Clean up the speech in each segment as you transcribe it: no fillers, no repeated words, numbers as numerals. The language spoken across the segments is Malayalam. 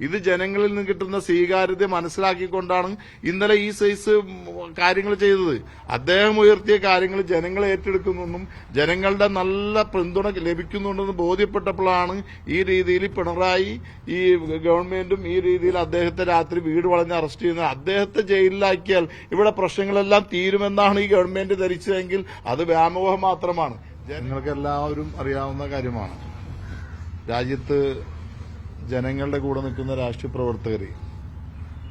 ഇത് ജനങ്ങളിൽ നിന്ന് കിട്ടുന്ന സ്വീകാര്യത മനസ്സിലാക്കിക്കൊണ്ടാണ് ഇന്നലെ ഈ സൈസ് കാര്യങ്ങൾ ചെയ്തത്. അദ്ദേഹം ഉയർത്തിയ കാര്യങ്ങൾ ജനങ്ങൾ ഏറ്റെടുക്കുന്നെന്നും ജനങ്ങളുടെ നല്ല പിന്തുണ ലഭിക്കുന്നുണ്ടെന്ന് ബോധ്യപ്പെട്ടപ്പോഴാണ് ഈ രീതിയിൽ പിണറായി ഈ ഗവൺമെന്റും ഈ രീതിയിൽ അദ്ദേഹത്തെ രാത്രി വീട് വളഞ്ഞ് അറസ്റ്റ് ചെയ്യുന്നത്. അദ്ദേഹത്തെ ജയിലിലാക്കിയാൽ ഇവിടെ പ്രശ്നങ്ങളെല്ലാം തീരുമെന്നാണ് ഈ ഗവൺമെന്റ് ധരിച്ചതെങ്കിൽ അത് വ്യാമോഹം മാത്രമാണ്. ജനങ്ങൾക്ക് എല്ലാവരും അറിയാവുന്ന കാര്യമാണ്. രാജ്യത്ത് ജനങ്ങളുടെ കൂടെ നിൽക്കുന്ന രാഷ്ട്രീയ പ്രവർത്തകർ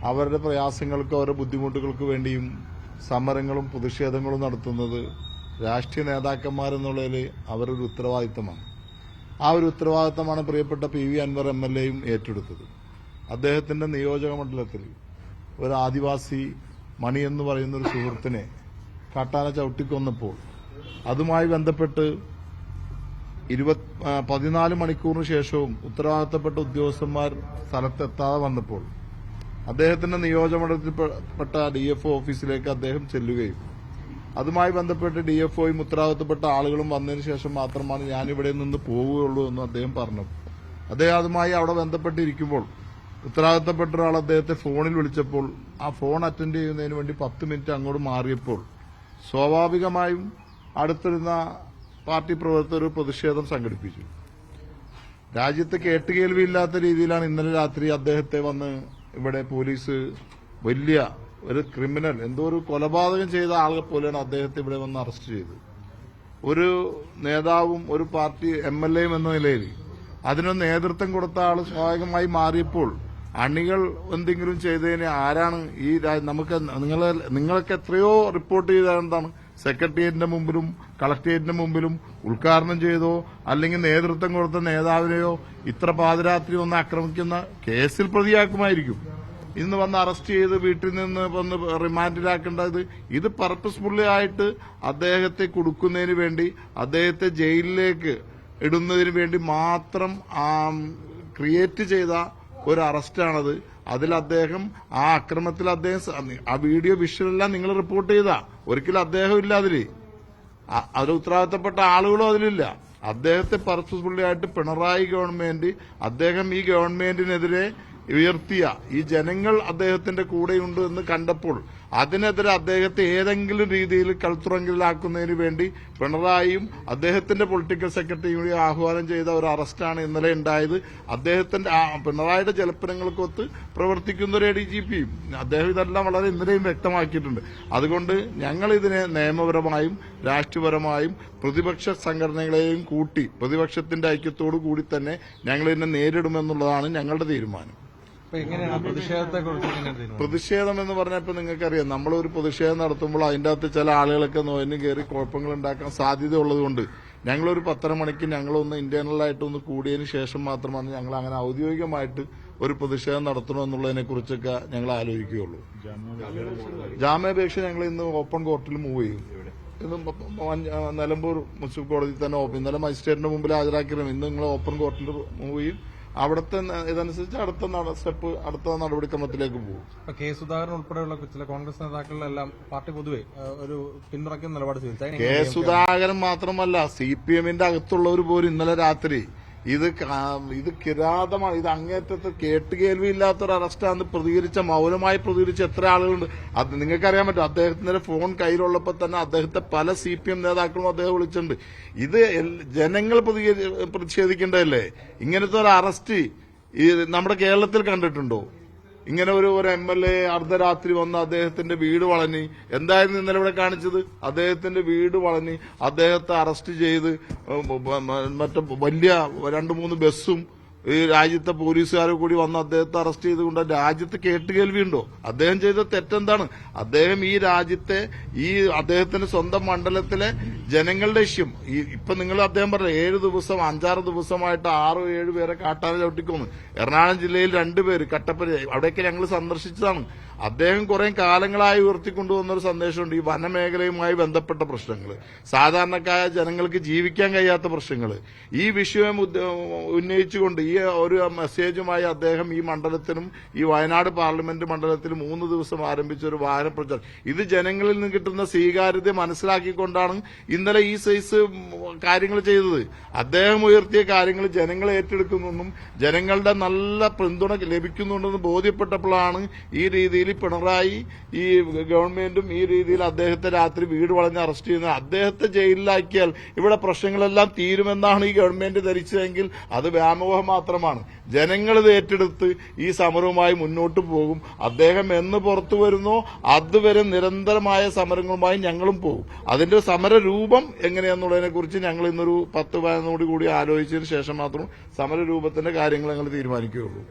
അവരുടെ പ്രയാസങ്ങൾക്ക് അവരുടെ ബുദ്ധിമുട്ടുകൾക്ക് വേണ്ടിയും സമരങ്ങളും പ്രതിഷേധങ്ങളും നടത്തുന്നത് രാഷ്ട്രീയ നേതാക്കന്മാരെന്നുള്ളതിൽ അവരൊരു ഉത്തരവാദിത്തമാണ്. ആ ഒരു ഉത്തരവാദിത്തമാണ് പ്രിയപ്പെട്ട പി വി അൻവർ എംഎൽഎയും ഏറ്റെടുത്തത്. അദ്ദേഹത്തിന്റെ നിയോജക മണ്ഡലത്തിൽ ഒരു ആദിവാസി മണി എന്ന് പറയുന്ന ഒരു സുഹൃത്തിനെ കാട്ടാന ചവിട്ടിക്കൊന്നപ്പോൾ അതുമായി ബന്ധപ്പെട്ട് 14 മണിക്കൂറിന് ശേഷവും ഉത്തരവാദിത്തപ്പെട്ട ഉദ്യോഗസ്ഥന്മാർ സ്ഥലത്തെത്താതെ വന്നപ്പോൾ അദ്ദേഹത്തിന്റെ നിയോജകമണ്ഡലത്തിൽപ്പെട്ട ഡിഎഫ്ഒ ഓഫീസിലേക്ക് അദ്ദേഹം ചെല്ലുകയും അതുമായി ബന്ധപ്പെട്ട് ഡിഎഫ്ഒയും ഉത്തരവാദിത്തപ്പെട്ട ആളുകളും വന്നതിന് ശേഷം മാത്രമാണ് ഞാനിവിടെ നിന്ന് പോവുകയുള്ളൂ എന്ന് അദ്ദേഹം പറഞ്ഞു. അദ്ദേഹം അതുമായി അവിടെ ബന്ധപ്പെട്ടിരിക്കുമ്പോൾ ഉത്തരവാദിത്തപ്പെട്ട ഒരാൾ അദ്ദേഹത്തെ ഫോണിൽ വിളിച്ചപ്പോൾ ആ ഫോൺ അറ്റൻഡ് ചെയ്യുന്നതിന് വേണ്ടി 10 മിനിറ്റ് അങ്ങോട്ട് മാറിയപ്പോൾ സ്വാഭാവികമായും അടുത്തിരുന്ന പാർട്ടി പ്രവർത്തകർ പ്രതിഷേധം സംഘടിപ്പിച്ചു. രാജ്യത്ത് കേട്ടുകേൾവിയില്ലാത്ത രീതിയിലാണ് ഇന്നലെ രാത്രി അദ്ദേഹത്തെ വന്ന് ഇവിടെ പോലീസ് വലിയ ഒരു ക്രിമിനൽ എന്തോ ഒരു കൊലപാതകം ചെയ്ത ആളെ പോലെയാണ് അദ്ദേഹത്തെ ഇവിടെ വന്ന് അറസ്റ്റ് ചെയ്തത്. ഒരു നേതാവും ഒരു പാർട്ടി എംഎൽഎയും എന്ന നിലയിൽ അതിന് നേതൃത്വം കൊടുത്ത ആൾ സ്വാഭാവികമായി മാറിയപ്പോൾ അണികൾ എന്തെങ്കിലും ചെയ്തതിന് ആരാണ് ഈ നമുക്ക് നിങ്ങൾക്ക് എത്രയോ റിപ്പോർട്ട് ചെയ്ത എന്താണ് സെക്രട്ടേറിയറ്റിന്റെ മുമ്പിലും കളക്ടറേറ്റിന്റെ മുമ്പിലും ഉദ്ഘാടനം ചെയ്തോ അല്ലെങ്കിൽ നേതൃത്വം കൊടുത്ത നേതാവിനെയോ ഇത്ര പാതിരാത്രി വന്ന് ആക്രമിക്കുന്ന കേസിൽ പ്രതിയാക്കുമായിരിക്കും. ഇന്ന് വന്ന് അറസ്റ്റ് ചെയ്ത് വീട്ടിൽ നിന്ന് വന്ന് റിമാൻഡിലാക്കേണ്ടത് ഇത് പർപ്പസ്ഫുള്ളി ആയിട്ട് അദ്ദേഹത്തെ കൊടുക്കുന്നതിന് വേണ്ടി അദ്ദേഹത്തെ ജയിലിലേക്ക് ഇടുന്നതിന് വേണ്ടി മാത്രം ക്രിയേറ്റ് ചെയ്ത ഒരു അറസ്റ്റാണത്. അതിൽ അദ്ദേഹം ആ അക്രമത്തിൽ അദ്ദേഹം ആ വീഡിയോ വിഷ്വലെല്ലാം നിങ്ങൾ റിപ്പോർട്ട് ചെയ്താ ഒരിക്കലും അദ്ദേഹം ഇല്ല അതിൽ ഉത്തരവാദിത്തപ്പെട്ട ആളുകളും അതിലില്ല. അദ്ദേഹത്തെ പർപ്പസ്ഫുള്ളിയായിട്ട് പിണറായി ഗവൺമെന്റ് അദ്ദേഹം ഈ ഗവൺമെന്റിനെതിരെ ഉയർത്തിയ ഈ ജനങ്ങൾ അദ്ദേഹത്തിന്റെ കൂടെയുണ്ട് എന്ന് കണ്ടപ്പോൾ അതിനെതിരെ അദ്ദേഹത്തെ ഏതെങ്കിലും രീതിയിൽ കൽത്തുറങ്കിലാക്കുന്നതിന് വേണ്ടി പിണറായിയും അദ്ദേഹത്തിന്റെ പൊളിറ്റിക്കൽ സെക്രട്ടറിയും കൂടി ആഹ്വാനം ചെയ്ത ഒരു അറസ്റ്റാണ് ഇന്നലെ ഉണ്ടായത്. അദ്ദേഹത്തിന്റെ പിണറായിയുടെ ജലപ്പനങ്ങൾക്കൊത്ത് പ്രവർത്തിക്കുന്ന ഒരു ADGPയും അദ്ദേഹം ഇതെല്ലാം വളരെ ഇന്നലെയും വ്യക്തമാക്കിയിട്ടുണ്ട്. അതുകൊണ്ട് ഞങ്ങൾ ഇതിനെ നിയമപരമായും രാഷ്ട്രീയപരമായും പ്രതിപക്ഷ സംഘടനകളെയും കൂട്ടി പ്രതിപക്ഷത്തിന്റെ ഐക്യത്തോടു കൂടി തന്നെ ഞങ്ങൾ ഇതിനെ നേരിടുമെന്നുള്ളതാണ് ഞങ്ങളുടെ തീരുമാനം. പ്രതിഷേധം എന്ന് പറഞ്ഞപ്പോൾ നിങ്ങൾക്കറിയാം, നമ്മളൊരു പ്രതിഷേധം നടത്തുമ്പോൾ അതിന്റെ അകത്ത് ചില ആളുകളൊക്കെ നോയിന് കയറി കുഴപ്പങ്ങൾ ഉണ്ടാക്കാൻ സാധ്യത ഉള്ളതുകൊണ്ട് ഞങ്ങളൊരു 10:30 മണിക്ക് ഞങ്ങളൊന്ന് ഇന്റേണലായിട്ടൊന്ന് കൂടിയതിന് ശേഷം മാത്രമാണ് ഞങ്ങൾ അങ്ങനെ ഔദ്യോഗികമായിട്ട് ഒരു പ്രതിഷേധം നടത്തണമെന്നുള്ളതിനെ കുറിച്ചൊക്കെ ഞങ്ങൾ ആലോചിക്കുകയുള്ളൂ. ജാമ്യാപേക്ഷ ഞങ്ങൾ ഇന്ന് ഓപ്പൺ കോർട്ടിൽ മൂവ് ചെയ്യും. ഇന്ന് നിലമ്പൂർ മുനിസിപ്പൽ കോടതി തന്നെ ഇന്നലെ മജിസ്ട്രേറ്റിന്റെ മുമ്പിൽ ഹാജരാക്കിയിരുന്നു. ഇന്ന് നിങ്ങൾ ഓപ്പൺ കോർട്ടിൽ മൂവ് ചെയ്യും. അവിടുത്തെ ഇതനുസരിച്ച് അടുത്ത നടപടിക്രമത്തിലേക്ക് പോകും. കെ സുധാകരൻ ഉൾപ്പെടെയുള്ള ചില കോൺഗ്രസ് നേതാക്കളിലെല്ലാം പാർട്ടി പൊതുവെ ഒരു പിന്തുണയ്ക്കുന്ന നിലപാട് സ്വീകരിച്ചു. കെ സുധാകരൻ മാത്രമല്ല CPMന്റെ അകത്തുള്ളവർ പോലും ഇന്നലെ രാത്രി ഇത് കിരാതമാണ്, ഇത് അങ്ങേറ്റത്ത് കേട്ടുകേൾവിയില്ലാത്തൊരു അറസ്റ്റാന്ന് മൗനമായി പ്രതികരിച്ച എത്ര ആളുകളുണ്ട്. അത് നിങ്ങൾക്കറിയാൻ പറ്റും. അദ്ദേഹത്തിന്റെ ഫോൺ കയ്യിലുള്ളപ്പോൾ തന്നെ അദ്ദേഹത്തെ പല CPM നേതാക്കളും അദ്ദേഹം വിളിച്ചിട്ടുണ്ട്. ഇത് ജനങ്ങൾ പ്രതിഷേധിക്കേണ്ടതല്ലേ? ഇങ്ങനത്തെ ഒരു അറസ്റ്റ് നമ്മുടെ കേരളത്തിൽ കണ്ടിട്ടുണ്ടോ? ഇങ്ങനെ ഒരു MLA അർദ്ധരാത്രി വന്ന് അദ്ദേഹത്തിന്റെ വീട് വളഞ്ഞ് എന്തായിരുന്നു ഇന്നലെ ഇവിടെ കാണിച്ചത്? അദ്ദേഹത്തിന്റെ വീട് വളഞ്ഞ് അദ്ദേഹത്തെ അറസ്റ്റ് ചെയ്ത് മറ്റേ വലിയ 2-3 ബസ്സും ഈ രാജ്യത്തെ പോലീസുകാരെ കൂടി വന്ന് അദ്ദേഹത്തെ അറസ്റ്റ് ചെയ്തുകൊണ്ട് രാജ്യത്ത് കേട്ടുകേൾവിയുണ്ടോ? അദ്ദേഹം ചെയ്ത തെറ്റെന്താണ്? അദ്ദേഹം ഈ രാജ്യത്തെ അദ്ദേഹത്തിന്റെ സ്വന്തം മണ്ഡലത്തിലെ ജനങ്ങളുടെ ഇഷ്യം ഇപ്പൊ നിങ്ങൾ അദ്ദേഹം പറഞ്ഞു 5-6 ദിവസമായിട്ട് 6-7 പേരെ കാട്ടാന ചവിട്ടിക്കൊന്നു. എറണാകുളം ജില്ലയിൽ 2 പേര് കട്ടപ്പന, അവിടെയൊക്കെ ഞങ്ങൾ സന്ദർശിച്ചതാണ്. അദ്ദേഹം കുറെ കാലങ്ങളായി ഉയർത്തിക്കൊണ്ടുവന്ന ഒരു സന്ദേശമുണ്ട്. ഈ വനമേഖലയുമായി ബന്ധപ്പെട്ട പ്രശ്നങ്ങൾ, സാധാരണക്കാരായ ജനങ്ങൾക്ക് ജീവിക്കാൻ കഴിയാത്ത പ്രശ്നങ്ങൾ, ഈ വിഷയം ഉന്നയിച്ചുകൊണ്ട് ഈ ഒരു മെസ്സേജുമായി അദ്ദേഹം ഈ മണ്ഡലത്തിനും ഈ വയനാട് പാർലമെന്റ് മണ്ഡലത്തിലും 3 ദിവസം ആരംഭിച്ച ഒരു വാഹന പ്രചാരണം, ഇത് ജനങ്ങളിൽ നിന്ന് കിട്ടുന്ന സ്വീകാര്യത മനസ്സിലാക്കിക്കൊണ്ടാണ് ഇന്നലെ ഈ സൈസ് കാര്യങ്ങൾ ചെയ്തത്. അദ്ദേഹം ഉയർത്തിയ കാര്യങ്ങൾ ജനങ്ങൾ ഏറ്റെടുക്കുന്നെന്നും ജനങ്ങളുടെ നല്ല പിന്തുണ ലഭിക്കുന്നുണ്ടെന്ന് ബോധ്യപ്പെട്ടപ്പോഴാണ് ഈ രീതിയിൽ പിണറായി ഈ ഗവൺമെന്റും ഈ രീതിയിൽ അദ്ദേഹത്തെ രാത്രി വീട് വളഞ്ഞ് അറസ്റ്റ് ചെയ്യുന്നത്. അദ്ദേഹത്തെ ജയിലിലാക്കിയാൽ ഇവിടെ പ്രശ്നങ്ങളെല്ലാം തീരുമെന്നാണ് ഈ ഗവൺമെന്റ് ധരിച്ചതെങ്കിൽ അത് വ്യാമോഹം മാത്രമാണ്. ജനങ്ങൾ ഇത് ഏറ്റെടുത്ത് ഈ സമരവുമായി മുന്നോട്ട് പോകും. അദ്ദേഹം എന്ന് പുറത്തു വരുന്നോ അതുവരെ നിരന്തരമായ സമരങ്ങളുമായി ഞങ്ങളും പോകും. അതിന്റെ സമരരൂപം എങ്ങനെയാന്നുള്ളതിനെ കുറിച്ച് ഞങ്ങൾ ഇന്നൊരു 10-15 കൂടി ആലോചിച്ചതിന് ശേഷം മാത്രം സമരരൂപത്തിന്റെ കാര്യങ്ങൾ ഞങ്ങൾ തീരുമാനിക്കുകയുള്ളൂ.